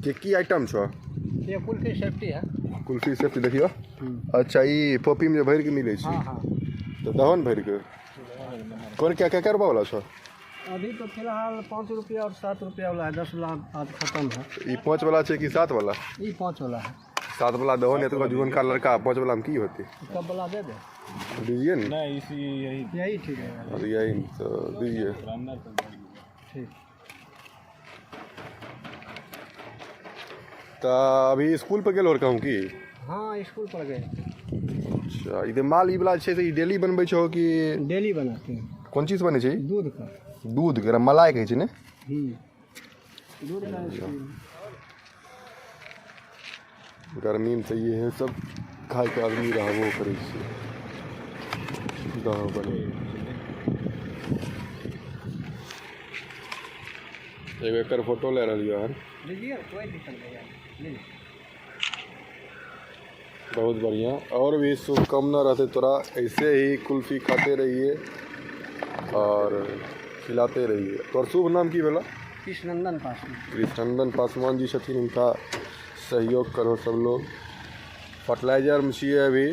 ये की आइटम छो? ये कुल्फी सेफ्टी है। कुल्फी सेफ्टी देखियो। अच्छा ये पॉपी में भर के मिले छी। हाँ हाँ। तो दहन भर के कौन क्या क्या करवा वाला छो? अभी तो फिलहाल 5 रुपया और 7 रुपया वाला है, 10 वाला आज खत्म है। ये 5 वाला छे कि 7 वाला? ये 5 वाला है। 7 वाला दहन है तो जुगन का लड़का 5 वाला में की होती? कब वाला दे दे? दीजिए ना। नहीं इसी यही ठीक है। अरे यही तो दीजिए। ठीक। तो अभी स्कूल पर गेलो कहूँ की? हाँ स्कूल पर गए। अच्छा इधर माल ई वाला छे से डेली बनबै छो कि? डेली बनाते हैं। कौन चीज बने छे? दूध का। दूध के मलाई कहै छै ने? दूध का आइसक्रीम। गर्मी में चाहिए है सब खाए के आदमी रहबो करे छै। दह बने एगो एकर फोटो ले रहलियो हन। लीजिए कोई दिक्कत नहीं है। लीजिए। बहुत बढ़िया। और भी शुभकामना रहते तोरा ऐसे ही कुल्फी खाते रहिए और खिलाते रहिए। तोर शुभ नाम की भेला? कृष्णनंदन पासवान। कृष्णनंदन पासवान जी छथिन, उनका सहयोग करो सब लोग। फर्टिलाइजर में छिए अभी